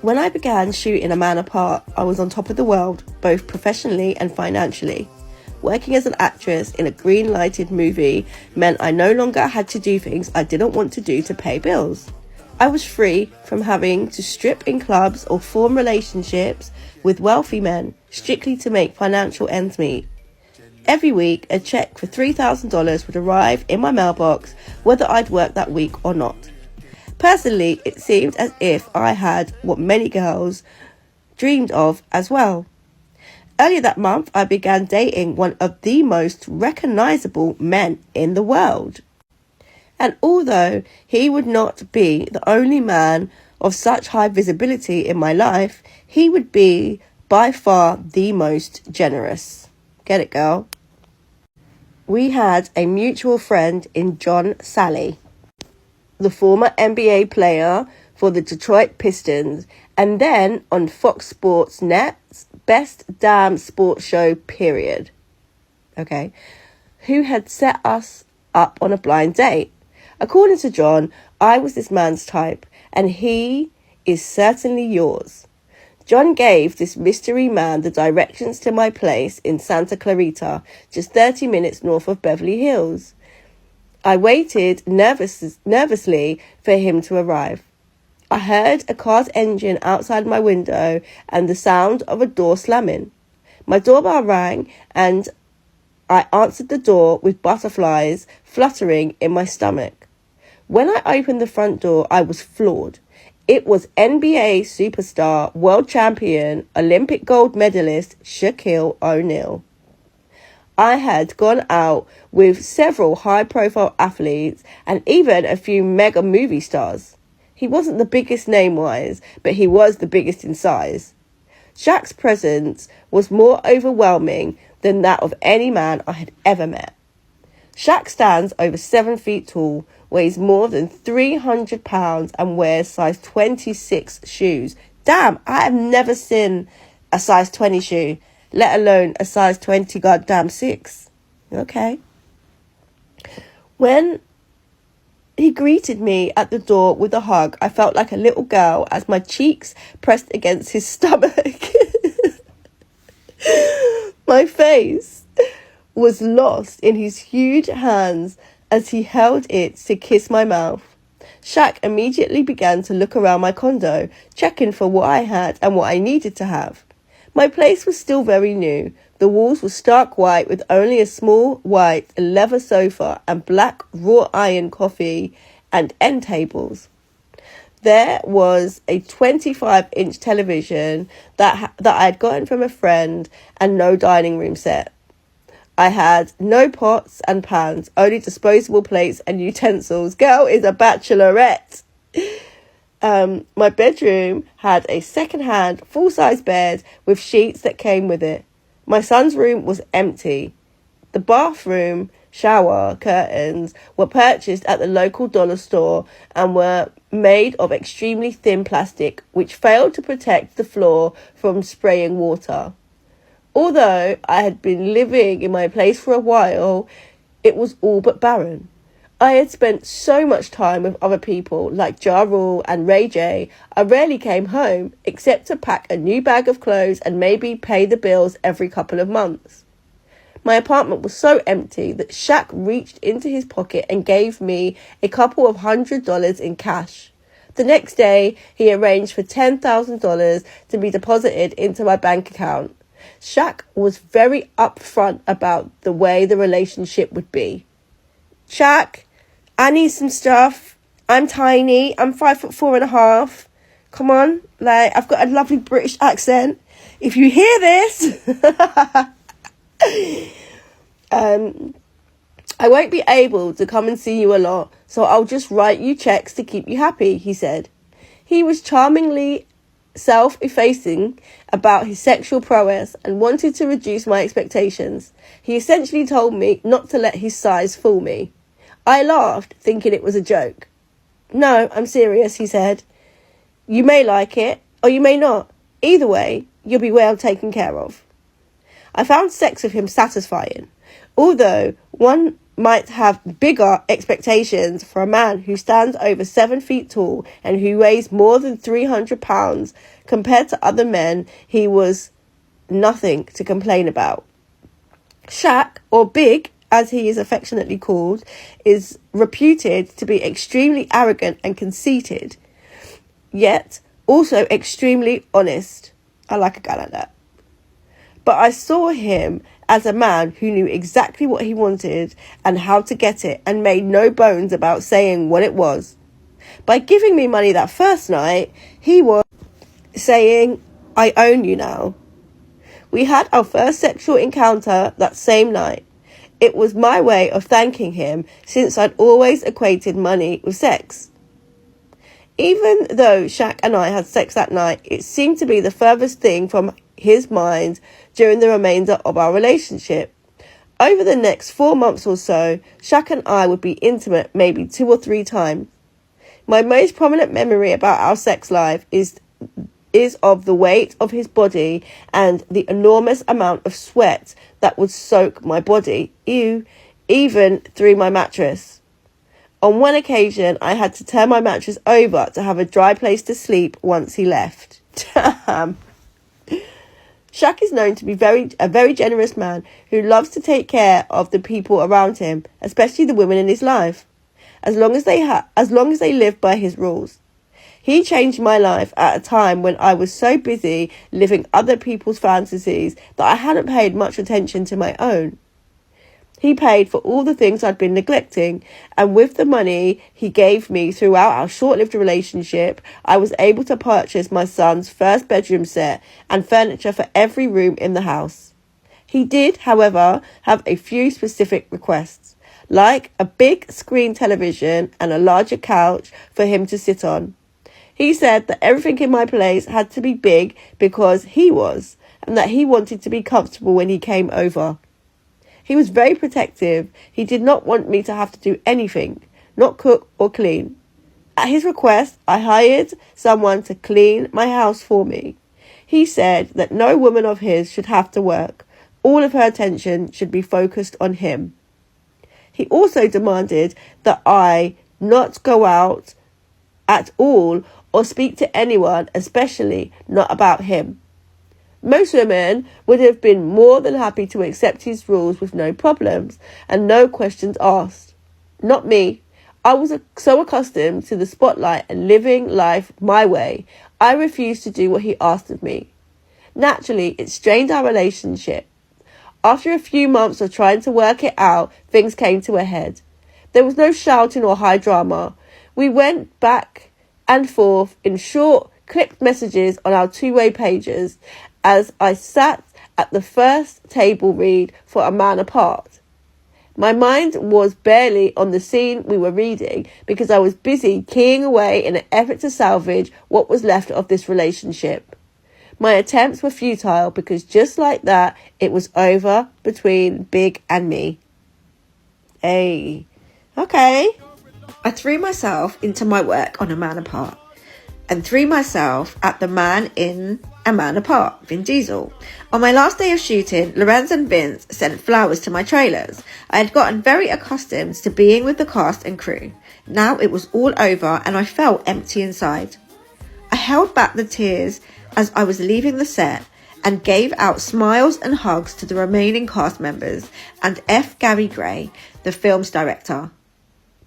When I began shooting A Man Apart, I was on top of the world, both professionally and financially. Working as an actress in a green-lighted movie meant I no longer had to do things I didn't want to do to pay bills. I was free from having to strip in clubs or form relationships with wealthy men strictly to make financial ends meet. Every week, a check for $3,000 would arrive in my mailbox, whether I'd worked that week or not. Personally, it seemed as if I had what many girls dreamed of as well. Earlier that month, I began dating one of the most recognizable men in the world. And although he would not be the only man of such high visibility in my life, he would be by far the most generous. Get it, girl? We had a mutual friend in John Sally, the former NBA player for the Detroit Pistons, and then on Fox Sports Net's Best Damn Sports Show, period. Okay. Who had set us up on a blind date. According to John, I was this man's type, and he is certainly yours. John gave this mystery man the directions to my place in Santa Clarita, just 30 minutes north of Beverly Hills. I waited nervously for him to arrive. I heard a car's engine outside my window and the sound of a door slamming. My doorbell rang and I answered the door with butterflies fluttering in my stomach. When I opened the front door, I was floored. It was NBA superstar, world champion, Olympic gold medalist Shaquille O'Neal. I had gone out with several high-profile athletes and even a few mega movie stars. He wasn't the biggest name-wise, but he was the biggest in size. Shaq's presence was more overwhelming than that of any man I had ever met. Shaq stands over 7 feet tall, weighs more than 300 pounds and wears size 26 shoes. Damn, I have never seen a size 20 shoe, let alone a size 20 goddamn 6. Okay. When he greeted me at the door with a hug, I felt like a little girl as my cheeks pressed against his stomach. My face was lost in his huge hands as he held it to kiss my mouth. Shaq immediately began to look around my condo, checking for what I had and what I needed to have. My place was still very new. The walls were stark white with only a small white leather sofa and black wrought iron coffee and end tables. There was a 25-inch television that I had gotten from a friend and no dining room set. I had no pots and pans, only disposable plates and utensils. Girl is a bachelorette. My bedroom had a second-hand, full-size bed with sheets that came with it. My son's room was empty. The bathroom shower curtains were purchased at the local dollar store and were made of extremely thin plastic, which failed to protect the floor from spraying water. Although I had been living in my place for a while, it was all but barren. I had spent so much time with other people like Ja Rule and Ray J, I rarely came home except to pack a new bag of clothes and maybe pay the bills every couple of months. My apartment was so empty that Shaq reached into his pocket and gave me a couple of $100 in cash. The next day, he arranged for $10,000 to be deposited into my bank account. Shaq was very upfront about the way the relationship would be. Shaq, I need some stuff. I'm tiny. I'm 5'4.5". Come on, like I've got a lovely British accent. If you hear this, I won't be able to come and see you a lot, so I'll just write you checks to keep you happy, he said. He was charmingly self-effacing about his sexual prowess and wanted to reduce my expectations. He essentially told me not to let his size fool me. I laughed, thinking it was a joke. No, I'm serious, he said. You may like it, or you may not. Either way, you'll be well taken care of. I found sex with him satisfying. Although one might have bigger expectations for a man who stands over 7 feet tall and who weighs more than 300 pounds. Compared to other men, he was nothing to complain about. Shaq, or Big, as he is affectionately called, is reputed to be extremely arrogant and conceited, yet also extremely honest. I like a guy like that. But I saw him as a man who knew exactly what he wanted and how to get it and made no bones about saying what it was. By giving me money that first night, he was saying, "I own you now." We had our first sexual encounter that same night. It was my way of thanking him, since I'd always equated money with sex. Even though Shaq and I had sex that night, it seemed to be the furthest thing from his mind during the remainder of our relationship. Over the next 4 months or so, Shaq and I would be intimate maybe 2 or 3 times. My most prominent memory about our sex life is of the weight of his body and the enormous amount of sweat that would soak my body, even through my mattress. On one occasion, I had to turn my mattress over to have a dry place to sleep once he left. Damn. Shaq is known to be a very generous man who loves to take care of the people around him, especially the women in his life, as long as they live by his rules. He changed my life at a time when I was so busy living other people's fantasies that I hadn't paid much attention to my own. He paid for all the things I'd been neglecting, and with the money he gave me throughout our short-lived relationship, I was able to purchase my son's first bedroom set and furniture for every room in the house. He did, however, have a few specific requests, like a big screen television and a larger couch for him to sit on. He said that everything in my place had to be big because he was, and that he wanted to be comfortable when he came over. He was very protective. He did not want me to have to do anything, not cook or clean. At his request, I hired someone to clean my house for me. He said that no woman of his should have to work. All of her attention should be focused on him. He also demanded that I not go out at all or speak to anyone, especially not about him. Most women would have been more than happy to accept his rules with no problems and no questions asked. Not me. I was so accustomed to the spotlight and living life my way, I refused to do what he asked of me. Naturally, it strained our relationship. After a few months of trying to work it out, things came to a head. There was no shouting or high drama. We went back and forth in short, clipped messages on our two-way pages as I sat at the first table read for A Man Apart. My mind was barely on the scene we were reading because I was busy keying away in an effort to salvage what was left of this relationship. My attempts were futile because just like that, it was over between Big and me. Hey, okay. I threw myself into my work on A Man Apart and threw myself at the man in A Man Apart, Vin Diesel. On my last day of shooting, Lorenz and Vince sent flowers to my trailers. I had gotten very accustomed to being with the cast and crew. Now it was all over and I felt empty inside. I held back the tears as I was leaving the set and gave out smiles and hugs to the remaining cast members and F. Gary Gray, the film's director.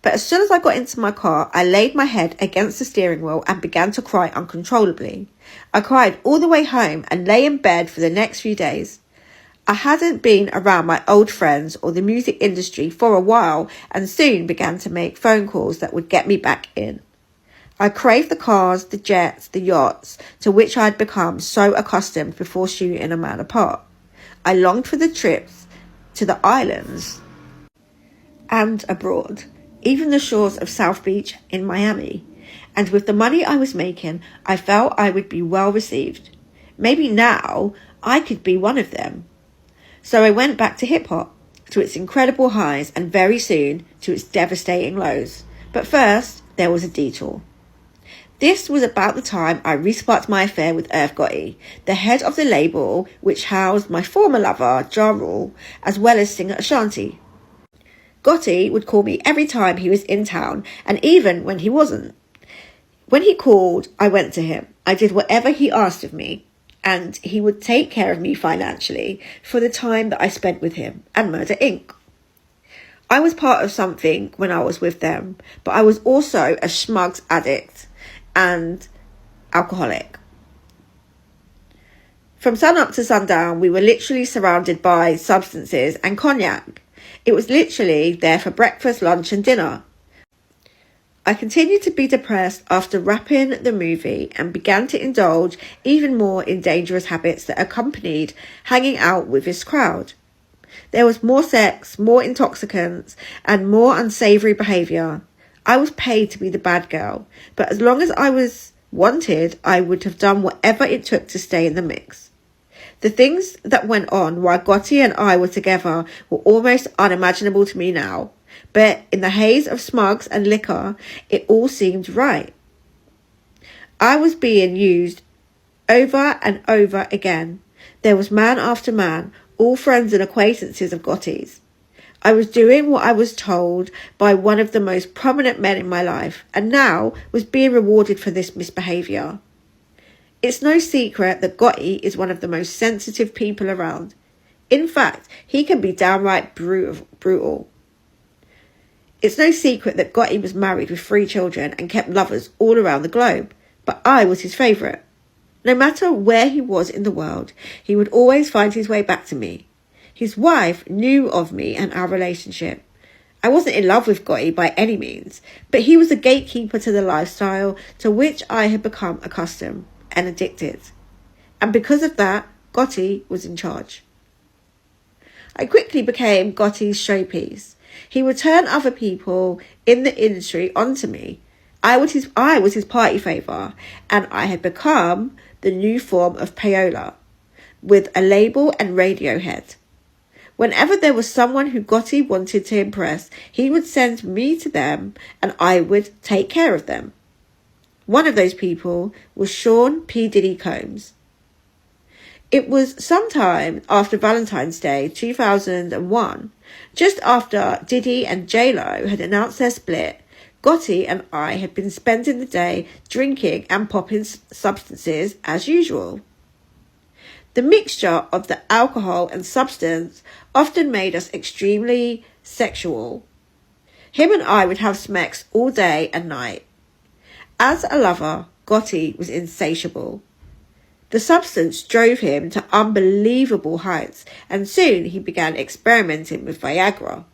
But as soon as I got into my car, I laid my head against the steering wheel and began to cry uncontrollably. I cried all the way home and lay in bed for the next few days. I hadn't been around my old friends or the music industry for a while and soon began to make phone calls that would get me back in. I craved the cars, the jets, the yachts, to which I had become so accustomed before shooting A Man Apart. I longed for the trips to the islands and abroad, even the shores of South Beach in Miami. And with the money I was making, I felt I would be well received. Maybe now I could be one of them. So I went back to hip-hop, to its incredible highs and very soon to its devastating lows. But first, there was a detour. This was about the time I resparked my affair with Irv Gotti, the head of the label which housed my former lover, Ja Rule, as well as singer Ashanti. Gotti would call me every time he was in town, and even when he wasn't. When he called, I went to him. I did whatever he asked of me, and he would take care of me financially for the time that I spent with him and Murder Inc. I was part of something when I was with them, but I was also a schmugs addict and alcoholic. From sun up to sundown, we were literally surrounded by substances and cognac. It was literally there for breakfast, lunch and dinner. I continued to be depressed after wrapping the movie and began to indulge even more in dangerous habits that accompanied hanging out with this crowd. There was more sex, more intoxicants, and more unsavoury behaviour. I was paid to be the bad girl, but as long as I was wanted, I would have done whatever it took to stay in the mix. The things that went on while Gotti and I were together were almost unimaginable to me now, but in the haze of smugs and liquor, it all seemed right. I was being used over and over again. There was man after man, all friends and acquaintances of Gotti's. I was doing what I was told by one of the most prominent men in my life, and now was being rewarded for this misbehaviour. It's no secret that Gotti is one of the most sensitive people around. In fact, he can be downright brutal. It's no secret that Gotti was married with 3 children and kept lovers all around the globe, but I was his favourite. No matter where he was in the world, he would always find his way back to me. His wife knew of me and our relationship. I wasn't in love with Gotti by any means, but he was a gatekeeper to the lifestyle to which I had become accustomed and addicted. And because of that, Gotti was in charge. I quickly became Gotti's showpiece. He would turn other people in the industry onto me. I was his party favour, and I had become the new form of payola, with a label and radio head. Whenever there was someone who Gotti wanted to impress, he would send me to them and I would take care of them. One of those people was Sean P. Diddy Combs. It was sometime after Valentine's Day 2001, just after Diddy and J-Lo had announced their split. Gotti and I had been spending the day drinking and popping substances as usual. The mixture of the alcohol and substance often made us extremely sexual. Him and I would have smecks all day and night. As a lover, Gotti was insatiable. The substance drove him to unbelievable heights, and soon he began experimenting with Viagra.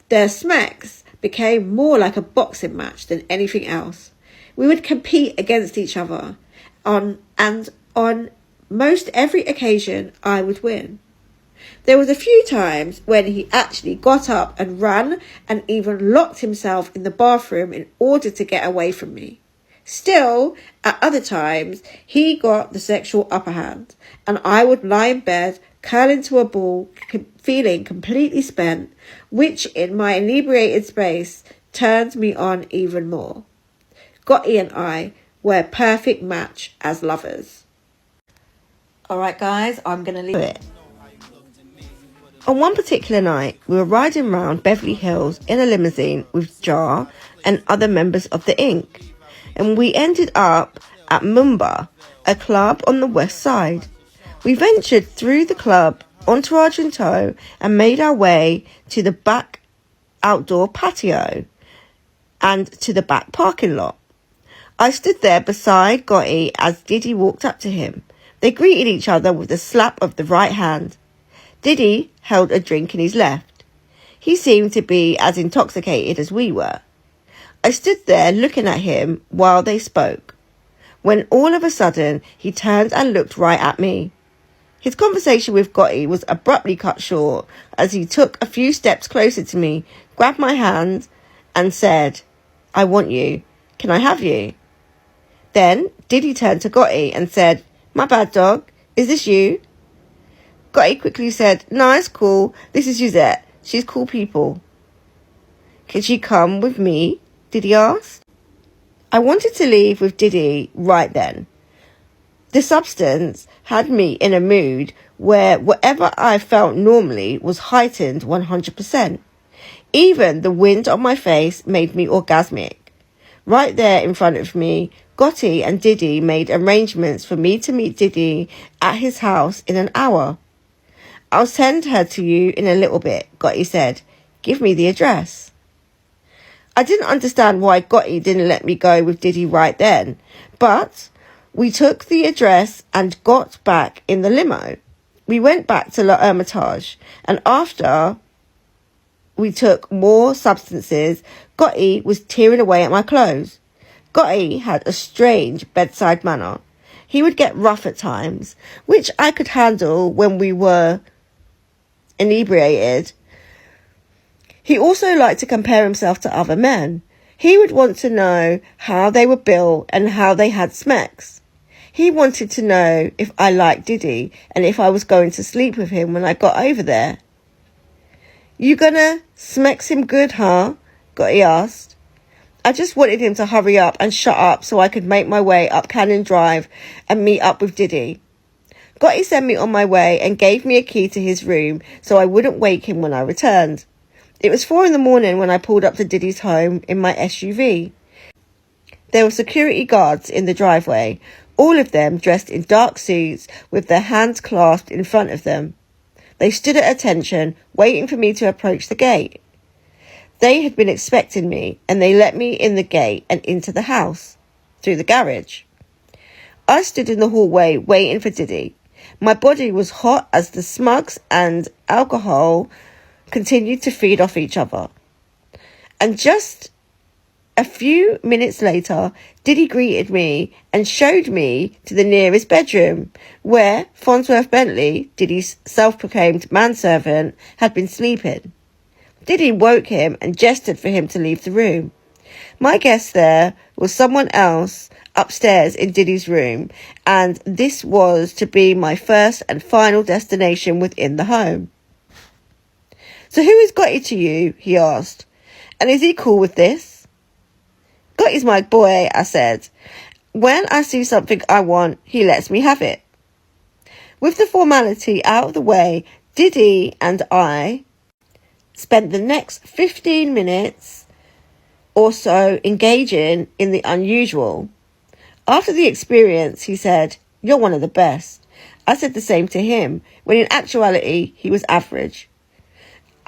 Their smecks became more like a boxing match than anything else. We would compete against each other, on most every occasion I would win. There was a few times when he actually got up and ran and even locked himself in the bathroom in order to get away from me. Still, at other times, he got the sexual upper hand, and I would lie in bed, curl into a ball, feeling completely spent, which in my inebriated space turned me on even more. Gotti and I were a perfect match as lovers. Alright guys, I'm going to leave it. On one particular night, we were riding round Beverly Hills in a limousine with Jar and other members of the Inc. And we ended up at Mumba, a club on the west side. We ventured through the club, entourage in tow, and made our way to the back outdoor patio and to the back parking lot. I stood there beside Gotti as Diddy walked up to him. They greeted each other with a slap of the right hand. Diddy held a drink in his left. He seemed to be as intoxicated as we were. I stood there looking at him while they spoke, when all of a sudden he turned and looked right at me. His conversation with Gotti was abruptly cut short as he took a few steps closer to me, grabbed my hand and said, "I want you. Can I have you?" Then Diddy turned to Gotti and said, "My bad, dog. Is this you?" Gotti quickly said, "No, it's cool. This is Suzette. She's cool people." "Can she come with me?" Diddy asked. I wanted to leave with Diddy right then. The substance had me in a mood where whatever I felt normally was heightened 100%. Even the wind on my face made me orgasmic. Right there in front of me, Gotti and Diddy made arrangements for me to meet Diddy at his house in an hour. "I'll send her to you in a little bit," Gotti said. "Give me the address." I didn't understand why Gotti didn't let me go with Diddy right then, but we took the address and got back in the limo. We went back to La Hermitage, and after we took more substances, Gotti was tearing away at my clothes. Gotti had a strange bedside manner. He would get rough at times, which I could handle when we were inebriated. He also liked to compare himself to other men. He would want to know how they were built and how they had smecks. He wanted to know if I liked Diddy and if I was going to sleep with him when I got over there. "You gonna smecks him good, huh?" Gotti asked. I just wanted him to hurry up and shut up so I could make my way up Cannon Drive and meet up with Diddy. Gotti sent me on my way and gave me a key to his room so I wouldn't wake him when I returned. It was 4 a.m. when I pulled up to Diddy's home in my SUV. There were security guards in the driveway, all of them dressed in dark suits with their hands clasped in front of them. They stood at attention, waiting for me to approach the gate. They had been expecting me, and they let me in the gate and into the house, through the garage. I stood in the hallway waiting for Diddy. My body was hot as the smugs and alcohol continued to feed off each other. And just a few minutes later, Diddy greeted me and showed me to the nearest bedroom, where Farnsworth Bentley, Diddy's self-proclaimed manservant, had been sleeping. Diddy woke him and gestured for him to leave the room. My guest there was someone else upstairs in Diddy's room, and this was to be my first and final destination within the home. "So who is Gotti to you?" he asked. "And is he cool with this?" "Gotti's my boy," I said. "When I see something I want, he lets me have it." With the formality out of the way, Diddy and I spent the next 15 minutes or so engaging in the unusual. After the experience, he said, "You're one of the best." I said the same to him, when in actuality, he was average.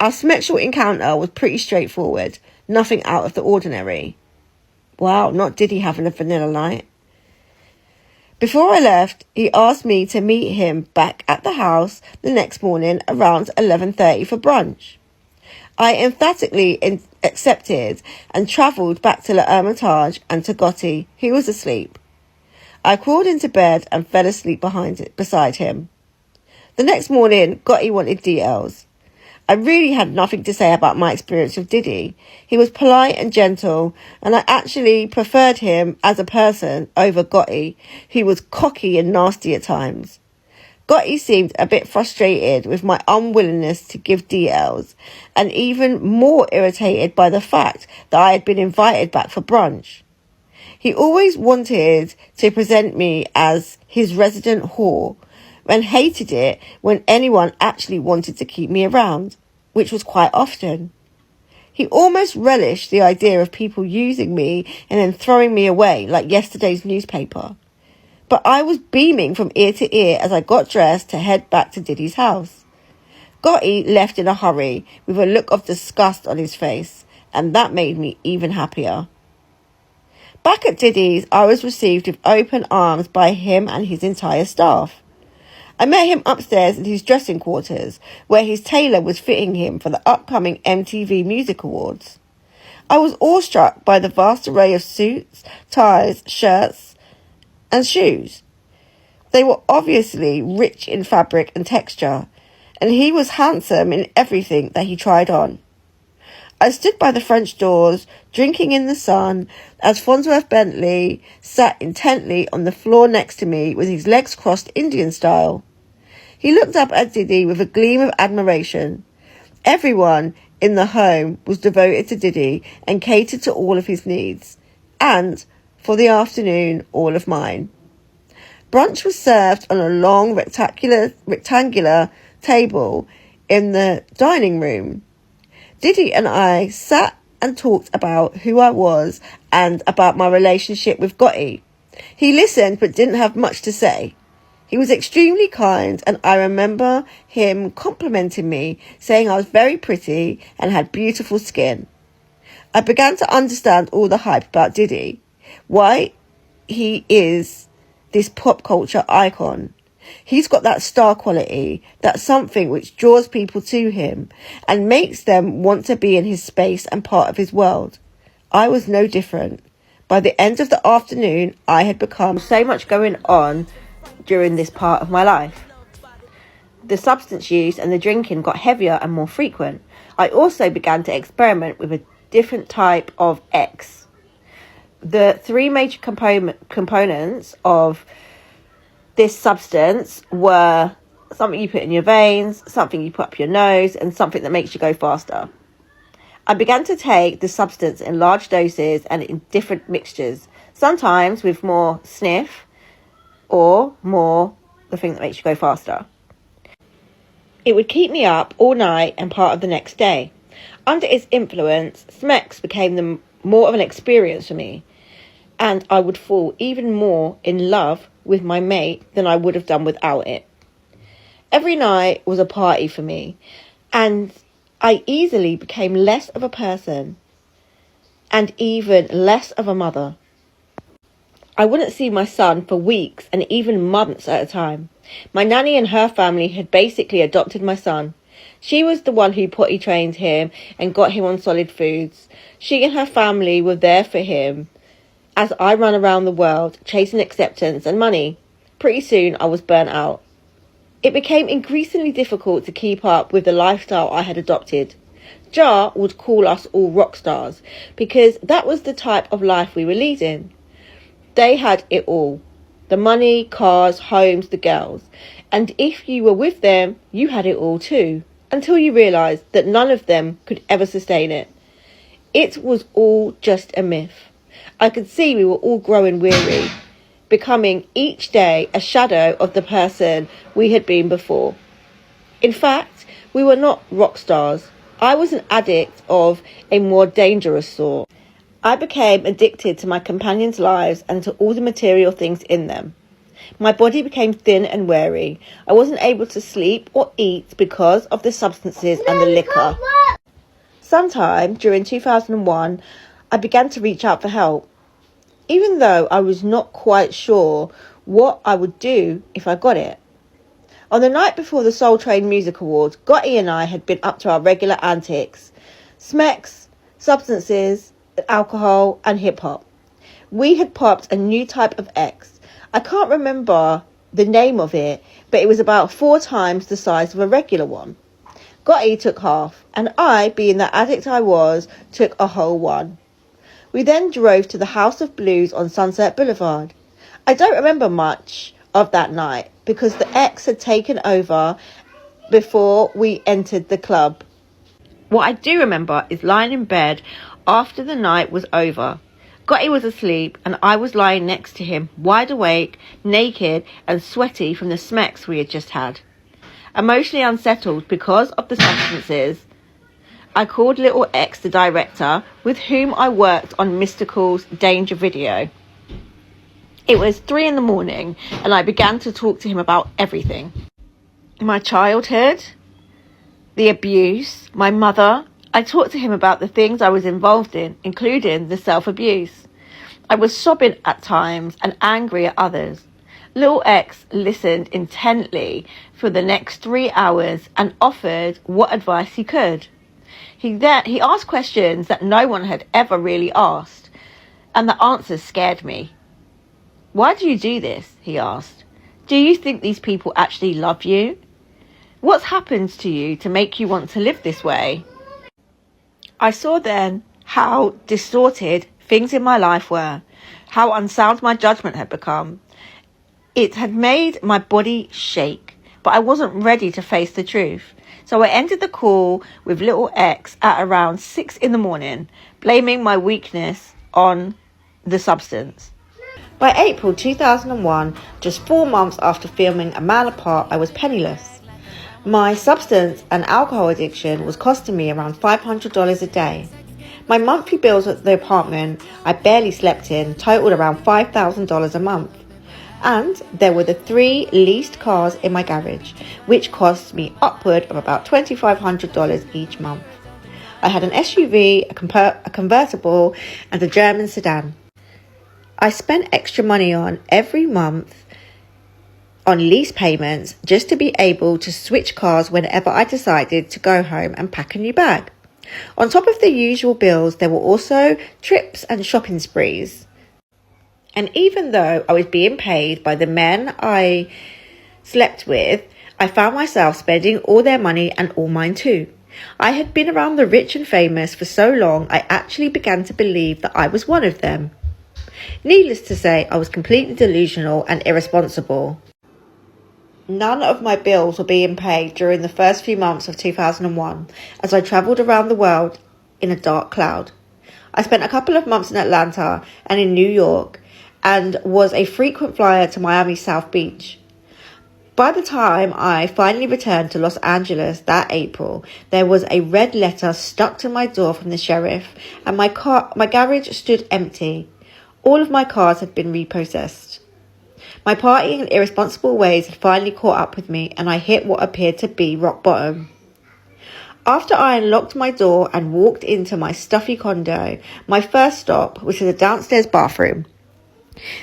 Our sexual encounter was pretty straightforward, nothing out of the ordinary. Wow, not Diddy having a vanilla night. Before I left, he asked me to meet him back at the house the next morning around 11:30 for brunch. I emphatically accepted and travelled back to La Hermitage and to Gotti, who was asleep. I crawled into bed and fell asleep beside him. The next morning, Gotti wanted DLs. I really had nothing to say about my experience with Diddy. He was polite and gentle, and I actually preferred him as a person over Gotti, who was cocky and nasty at times. Gotti seemed a bit frustrated with my unwillingness to give DLs, and even more irritated by the fact that I had been invited back for brunch. He always wanted to present me as his resident whore, and hated it when anyone actually wanted to keep me around, which was quite often. He almost relished the idea of people using me and then throwing me away like yesterday's newspaper. But I was beaming from ear to ear as I got dressed to head back to Diddy's house. Gotti left in a hurry with a look of disgust on his face, and that made me even happier. Back at Diddy's, I was received with open arms by him and his entire staff. I met him upstairs in his dressing quarters, where his tailor was fitting him for the upcoming MTV Music Awards. I was awestruck by the vast array of suits, ties, shirts, and shoes. They were obviously rich in fabric and texture, and he was handsome in everything that he tried on. I stood by the French doors, drinking in the sun, as Farnsworth Bentley sat intently on the floor next to me with his legs crossed Indian style. He looked up at Diddy with a gleam of admiration. Everyone in the home was devoted to Diddy and catered to all of his needs, and, for the afternoon, all of mine. Brunch was served on a long rectangular table in the dining room. Diddy and I sat and talked about who I was and about my relationship with Gotti. He listened but didn't have much to say. He was extremely kind, and I remember him complimenting me, saying I was very pretty and had beautiful skin. I began to understand all the hype about Diddy, why he is this pop culture icon. He's got that star quality, that something which draws people to him and makes them want to be in his space and part of his world. I was no different. By the end of the afternoon, I had become so much going on during this part of my life. The substance use and the drinking got heavier and more frequent. I also began to experiment with a different type of X. The three major components of this substance were something you put in your veins, something you put up your nose, and something that makes you go faster. I began to take the substance in large doses and in different mixtures, sometimes with more sniff or more the thing that makes you go faster. It would keep me up all night and part of the next day. Under its influence, Smex became more of an experience for me, and I would fall even more in love with my mate than I would have done without it. Every night was a party for me, and I easily became less of a person and even less of a mother. I wouldn't see my son for weeks and even months at a time. My nanny and her family had basically adopted my son. She was the one who potty trained him and got him on solid foods. She and her family were there for him as I ran around the world chasing acceptance and money. Pretty soon I was burnt out. It became increasingly difficult to keep up with the lifestyle I had adopted. Jar would call us all rock stars because that was the type of life we were leading. They had it all. The money, cars, homes, the girls. And if you were with them, you had it all too. Until you realised that none of them could ever sustain it. It was all just a myth. I could see we were all growing weary, becoming each day a shadow of the person we had been before. In fact, we were not rock stars. I was an addict of a more dangerous sort. I became addicted to my companions' lives and to all the material things in them. My body became thin and weary. I wasn't able to sleep or eat because of the substances and the liquor. Sometime during 2001, I began to reach out for help, even though I was not quite sure what I would do if I got it. On the night before the Soul Train Music Awards, Gotti and I had been up to our regular antics. Smex, substances, alcohol and hip-hop. We had popped a new type of X. I can't remember the name of it, but it was about 4 times the size of a regular one. Gotti took half, and I, being the addict I was, took a whole one. We then drove to the House of Blues on Sunset Boulevard. I don't remember much of that night because the X had taken over before we entered the club. What I do remember is lying in bed after the night was over. Gotti was asleep and I was lying next to him, wide awake, naked and sweaty from the smex we had just had. Emotionally unsettled because of the substances, I called Little X, the director, with whom I worked on Mystical's Danger video. It was 3 a.m. and I began to talk to him about everything. My childhood, the abuse, my mother. I talked to him about the things I was involved in, including the self-abuse. I was sobbing at times and angry at others. Little X listened intently for the next 3 hours and offered what advice he could. He asked questions that no one had ever really asked, and the answers scared me. Why do you do this? He asked. Do you think these people actually love you? What's happened to you to make you want to live this way? I saw then how distorted things in my life were, how unsound my judgment had become. It had made my body shake, but I wasn't ready to face the truth. So I ended the call with Little X at around 6 a.m, blaming my weakness on the substance. By April 2001, just 4 months after filming A Man Apart, I was penniless. My substance and alcohol addiction was costing me around $500 a day. My monthly bills at the apartment I barely slept in totaled around $5,000 a month. And there were the 3 leased cars in my garage, which cost me upward of about $2,500 each month. I had an SUV, a convertible, and a German sedan. I spent extra money on every month on lease payments just to be able to switch cars whenever I decided to go home and pack a new bag. On top of the usual bills, there were also trips and shopping sprees. And even though I was being paid by the men I slept with, I found myself spending all their money and all mine too. I had been around the rich and famous for so long, I actually began to believe that I was one of them. Needless to say, I was completely delusional and irresponsible. None of my bills were being paid during the first few months of 2001 as I travelled around the world in a dark cloud. I spent a couple of months in Atlanta and in New York and was a frequent flyer to Miami South Beach. By the time I finally returned to Los Angeles that April, there was a red letter stuck to my door from the sheriff and my garage stood empty. All of my cars had been repossessed. My partying and irresponsible ways had finally caught up with me and I hit what appeared to be rock bottom. After I unlocked my door and walked into my stuffy condo, my first stop was to the downstairs bathroom.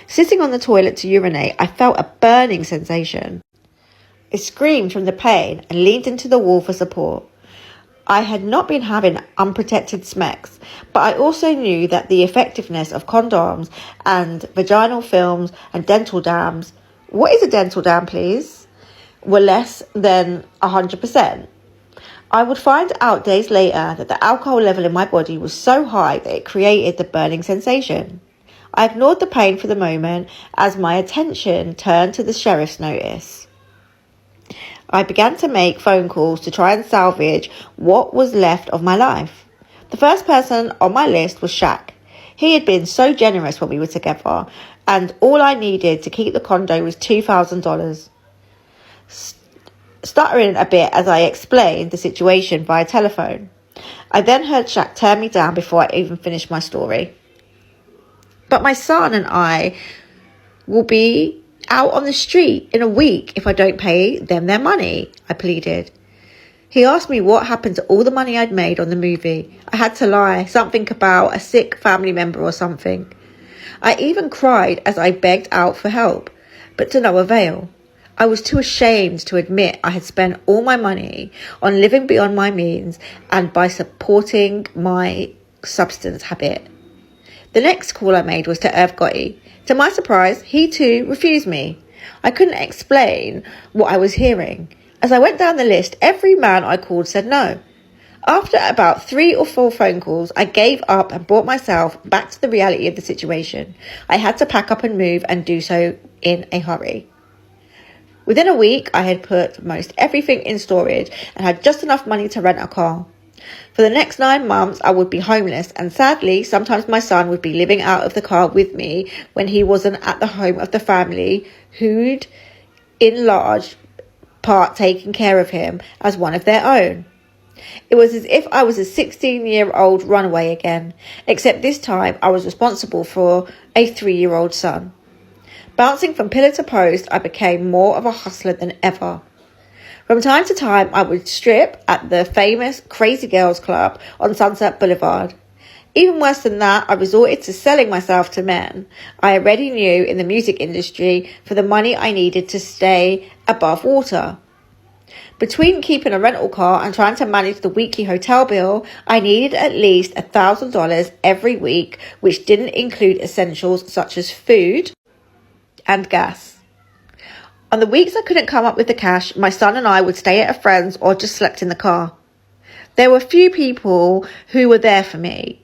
Sitting on the toilet to urinate, I felt a burning sensation. I screamed from the pain and leaned into the wall for support. I had not been having unprotected smecs, but I also knew that the effectiveness of condoms and vaginal films and dental dams, what is a dental dam please, were less than 100%. I would find out days later that the alcohol level in my body was so high that it created the burning sensation. I ignored the pain for the moment as my attention turned to the sheriff's notice. I began to make phone calls to try and salvage what was left of my life. The first person on my list was Shaq. He had been so generous when we were together, and all I needed to keep the condo was $2,000. Stuttering a bit as I explained the situation via telephone. I then heard Shaq turn me down before I even finished my story. But my son and I will be out on the street in a week if I don't pay them their money, I pleaded. He asked me what happened to all the money I'd made on the movie. I had to lie, something about a sick family member or something. I even cried as I begged out for help, but to no avail. I was too ashamed to admit I had spent all my money on living beyond my means and by supporting my substance habit. The next call I made was to Irv Gotti. To my surprise, he too refused me. I couldn't explain what I was hearing. As I went down the list, every man I called said no. After about 3 or 4 phone calls, I gave up and brought myself back to the reality of the situation. I had to pack up and move and do so in a hurry. Within a week, I had put most everything in storage and had just enough money to rent a car. For the next 9 months, I would be homeless, and sadly, sometimes my son would be living out of the car with me when he wasn't at the home of the family who'd, in large part, taken care of him as one of their own. It was as if I was a 16-year-old runaway again, except this time I was responsible for a 3-year-old son. Bouncing from pillar to post, I became more of a hustler than ever. From time to time, I would strip at the famous Crazy Girls Club on Sunset Boulevard. Even worse than that, I resorted to selling myself to men I already knew in the music industry for the money I needed to stay above water. Between keeping a rental car and trying to manage the weekly hotel bill, I needed at least $1,000 every week, which didn't include essentials such as food and gas. On the weeks I couldn't come up with the cash, my son and I would stay at a friend's or just slept in the car. There were few people who were there for me.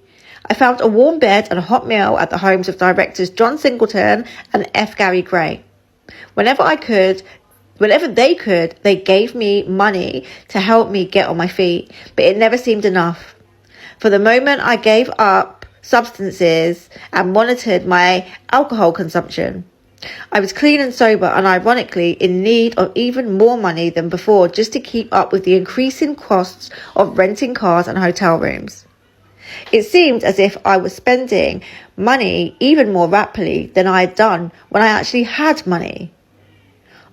I found a warm bed and a hot meal at the homes of directors John Singleton and F. Gary Gray. Whenever they could, they gave me money to help me get on my feet, but it never seemed enough. For the moment I gave up substances and monitored my alcohol consumption. I was clean and sober and ironically in need of even more money than before just to keep up with the increasing costs of renting cars and hotel rooms. It seemed as if I was spending money even more rapidly than I had done when I actually had money.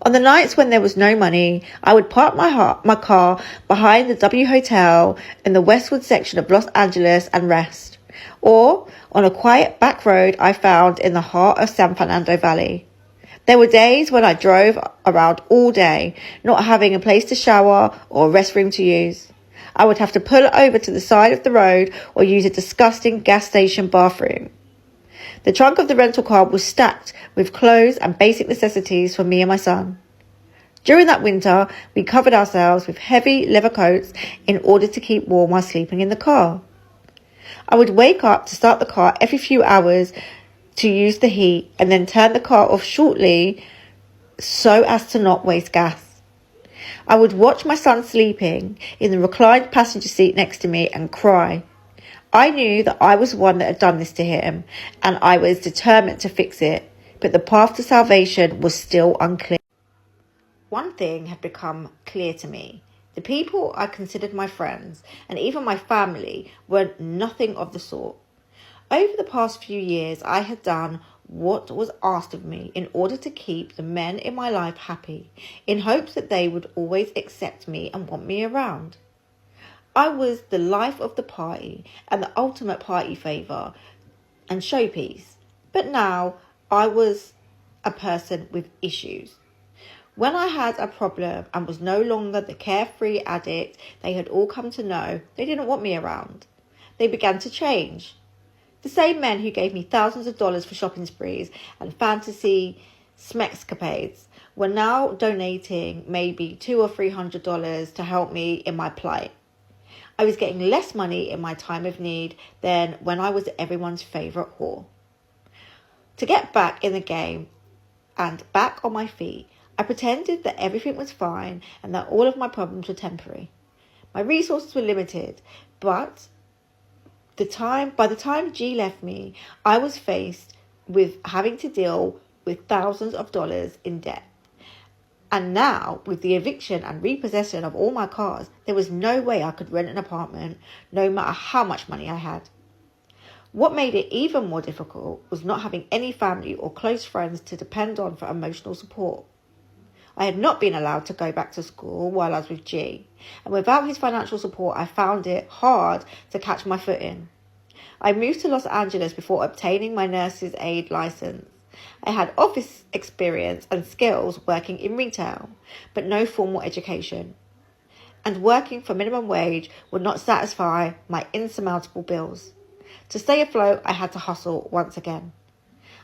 On the nights when there was no money, I would park my car behind the W Hotel in the westward section of Los Angeles and rest, or on a quiet back road I found in the heart of San Fernando Valley. There were days when I drove around all day, not having a place to shower or a restroom to use. I would have to pull over to the side of the road or use a disgusting gas station bathroom. The trunk of the rental car was stacked with clothes and basic necessities for me and my son. During that winter, we covered ourselves with heavy leather coats in order to keep warm while sleeping in the car. I would wake up to start the car every few hours to use the heat and then turn the car off shortly so as to not waste gas. I would watch my son sleeping in the reclined passenger seat next to me and cry. I knew that I was the one that had done this to him, and I was determined to fix it, but the path to salvation was still unclear. One thing had become clear to me. The people I considered my friends, and even my family, were nothing of the sort. Over the past few years, I had done what was asked of me in order to keep the men in my life happy, in hopes that they would always accept me and want me around. I was the life of the party and the ultimate party favour and showpiece, but now I was a person with issues. When I had a problem and was no longer the carefree addict they had all come to know, they didn't want me around. They began to change. The same men who gave me thousands of dollars for shopping sprees and fantasy smexcapades were now donating maybe $200 or $300 to help me in my plight. I was getting less money in my time of need than when I was everyone's favourite whore. To get back in the game and back on my feet, I pretended that everything was fine and that all of my problems were temporary. My resources were limited, but by the time G left me, I was faced with having to deal with thousands of dollars in debt. And now, with the eviction and repossession of all my cars, there was no way I could rent an apartment, no matter how much money I had. What made it even more difficult was not having any family or close friends to depend on for emotional support. I had not been allowed to go back to school while I was with G, and without his financial support, I found it hard to catch my footing. I moved to Los Angeles before obtaining my nurse's aid license. I had office experience and skills working in retail, but no formal education. And working for minimum wage would not satisfy my insurmountable bills. To stay afloat, I had to hustle once again.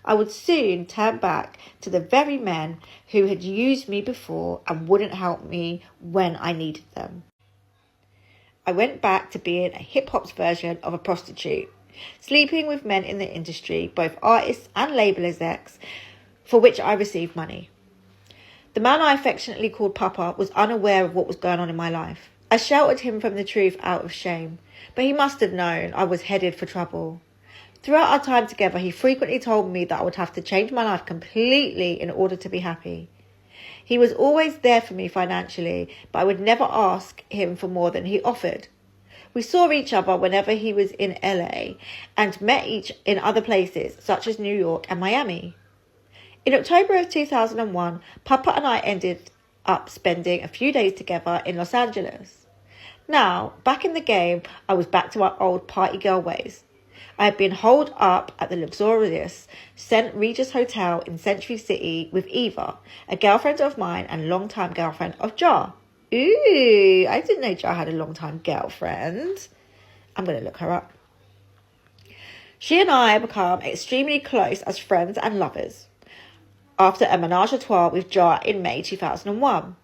I would soon turn back to the very men who had used me before and wouldn't help me when I needed them. I went back to being a hip-hop's version of a prostitute, sleeping with men in the industry, both artists and label execs, for which I received money. The man I affectionately called Papa was unaware of what was going on in my life. I sheltered him from the truth out of shame, but he must have known I was headed for trouble. Throughout our time together, he frequently told me that I would have to change my life completely in order to be happy. He was always there for me financially, but I would never ask him for more than he offered. We saw each other whenever he was in LA and met each in other places, such as New York and Miami. In October of 2001, Papa and I ended up spending a few days together in Los Angeles. Now, back in the game, I was back to my old party girl ways. I had been holed up at the luxurious St. Regis Hotel in Century City with Eva, a girlfriend of mine and longtime girlfriend of Jar. Ooh, I didn't know Jar had a longtime girlfriend. I'm going to look her up. She and I became extremely close as friends and lovers after a menage a trois with Jar in May 2001.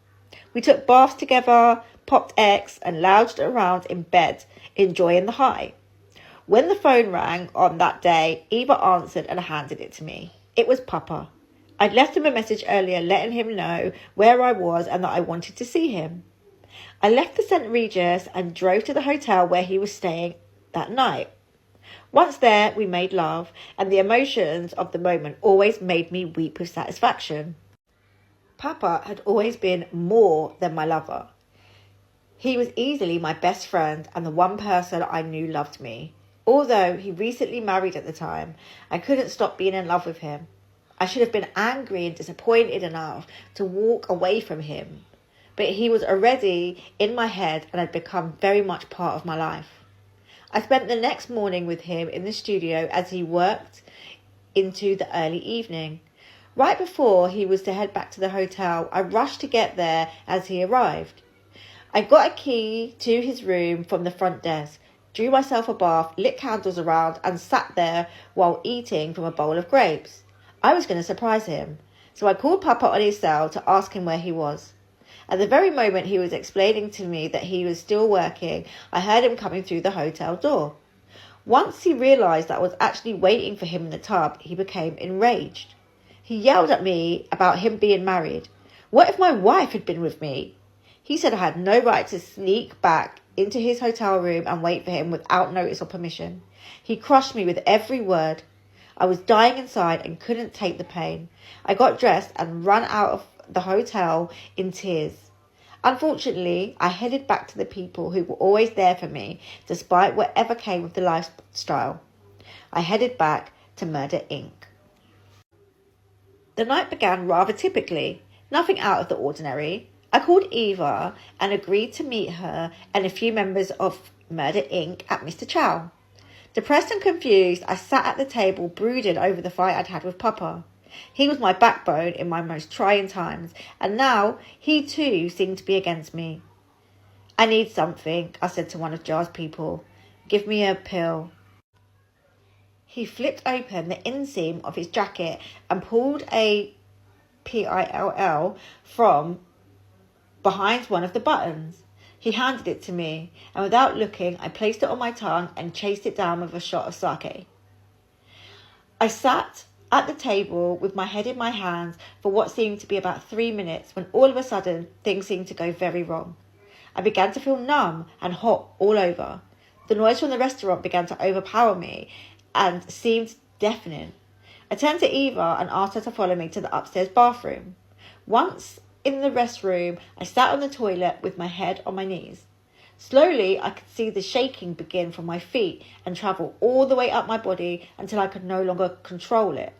We took baths together, popped X, and lounged around in bed, enjoying the high. When the phone rang on that day, Eva answered and handed it to me. It was Papa. I'd left him a message earlier letting him know where I was and that I wanted to see him. I left the St. Regis and drove to the hotel where he was staying that night. Once there, we made love, and the emotions of the moment always made me weep with satisfaction. Papa had always been more than my lover. He was easily my best friend and the one person I knew loved me. Although he recently married at the time, I couldn't stop being in love with him. I should have been angry and disappointed enough to walk away from him. But he was already in my head and had become very much part of my life. I spent the next morning with him in the studio as he worked into the early evening. Right before he was to head back to the hotel, I rushed to get there as he arrived. I got a key to his room from the front desk, drew myself a bath, lit candles around, and sat there while eating from a bowl of grapes. I was going to surprise him, so I called Papa on his cell to ask him where he was. At the very moment he was explaining to me that he was still working, I heard him coming through the hotel door. Once he realised that I was actually waiting for him in the tub, he became enraged. He yelled at me about him being married. What if my wife had been with me? He said I had no right to sneak back into his hotel room and wait for him without notice or permission. He crushed me with every word. I was dying inside and couldn't take the pain. I got dressed and ran out of the hotel in tears. Unfortunately, I headed back to the people who were always there for me, despite whatever came with the lifestyle. I headed back to Murder Inc. The night began rather typically, nothing out of the ordinary. I called Eva and agreed to meet her and a few members of Murder Inc. at Mr. Chow. Depressed and confused, I sat at the table brooding over the fight I'd had with Papa. He was my backbone in my most trying times, and now he too seemed to be against me. I need something, I said to one of Jar's people. Give me a pill. He flipped open the inseam of his jacket and pulled a pill from behind one of the buttons. He handed it to me, and without looking, I placed it on my tongue and chased it down with a shot of sake. I sat at the table with my head in my hands for what seemed to be about 3 minutes when all of a sudden things seemed to go very wrong. I began to feel numb and hot all over. The noise from the restaurant began to overpower me and seemed deafening. I turned to Eva and asked her to follow me to the upstairs bathroom. Once in the restroom, I sat on the toilet with my head on my knees. Slowly, I could see the shaking begin from my feet and travel all the way up my body until I could no longer control it.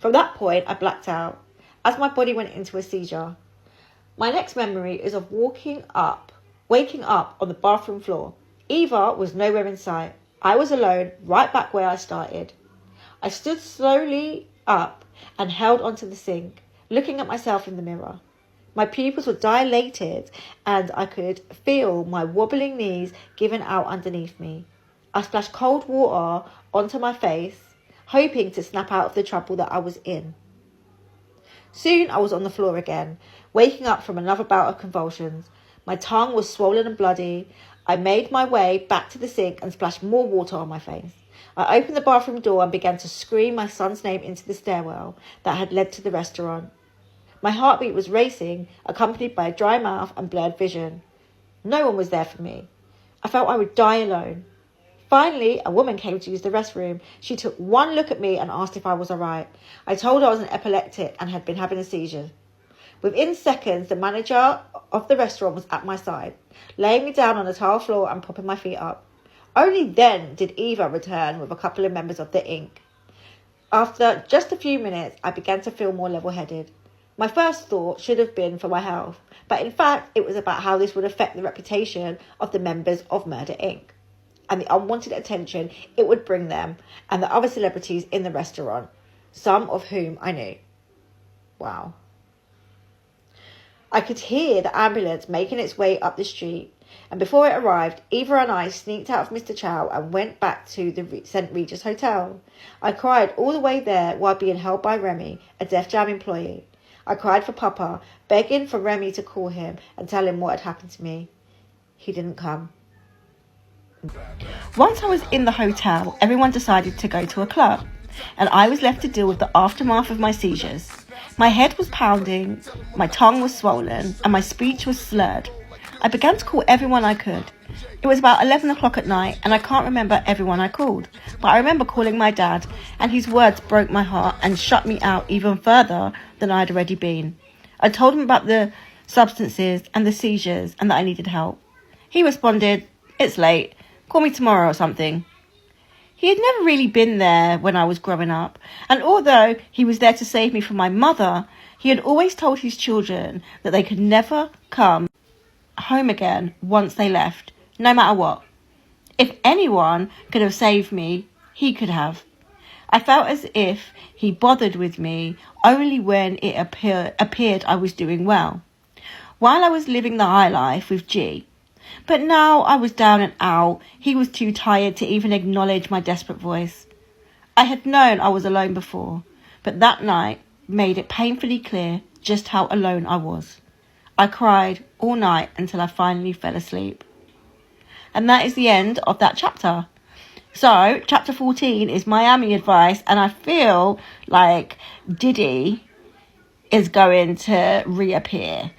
From that point, I blacked out as my body went into a seizure. My next memory is of waking up on the bathroom floor. Eva was nowhere in sight. I was alone, right back where I started. I stood slowly up and held onto the sink, looking at myself in the mirror. My pupils were dilated and I could feel my wobbling knees giving out underneath me. I splashed cold water onto my face, hoping to snap out of the trouble that I was in. Soon I was on the floor again, waking up from another bout of convulsions. My tongue was swollen and bloody. I made my way back to the sink and splashed more water on my face. I opened the bathroom door and began to scream my son's name into the stairwell that had led to the restaurant. My heartbeat was racing, accompanied by a dry mouth and blurred vision. No one was there for me. I felt I would die alone. Finally, a woman came to use the restroom. She took one look at me and asked if I was all right. I told her I was an epileptic and had been having a seizure. Within seconds, the manager of the restaurant was at my side, laying me down on the tile floor and propping my feet up. Only then did Eva return with a couple of members of the Inc. After just a few minutes, I began to feel more level-headed. My first thought should have been for my health, but in fact, it was about how this would affect the reputation of the members of Murder Inc. and the unwanted attention it would bring them and the other celebrities in the restaurant, some of whom I knew. Wow. I could hear the ambulance making its way up the street, and before it arrived, Eva and I sneaked out of Mr. Chow and went back to the St. Regis Hotel. I cried all the way there while being held by Remy, a Def Jam employee. I cried for Papa, begging for Remy to call him and tell him what had happened to me. He didn't come. Once I was in the hotel, everyone decided to go to a club, and I was left to deal with the aftermath of my seizures. My head was pounding, my tongue was swollen, and my speech was slurred. I began to call everyone I could. It was about 11 o'clock at night, and I can't remember everyone I called, but I remember calling my dad, and his words broke my heart and shut me out even further than I had already been. I told him about the substances and the seizures and that I needed help. He responded, "It's late, call me tomorrow or something." He had never really been there when I was growing up, and although he was there to save me from my mother, he had always told his children that they could never come home again once they left, no matter what. If anyone could have saved me, he could have. I felt as if he bothered with me only when it appeared I was doing well, while I was living the high life with G. But now I was down and out, he was too tired to even acknowledge my desperate voice. I had known I was alone before, but that night made it painfully clear just how alone I was. I cried all night until I finally fell asleep. And that is the end of that chapter. So, chapter 14 is Miami advice, and I feel like Diddy is going to reappear.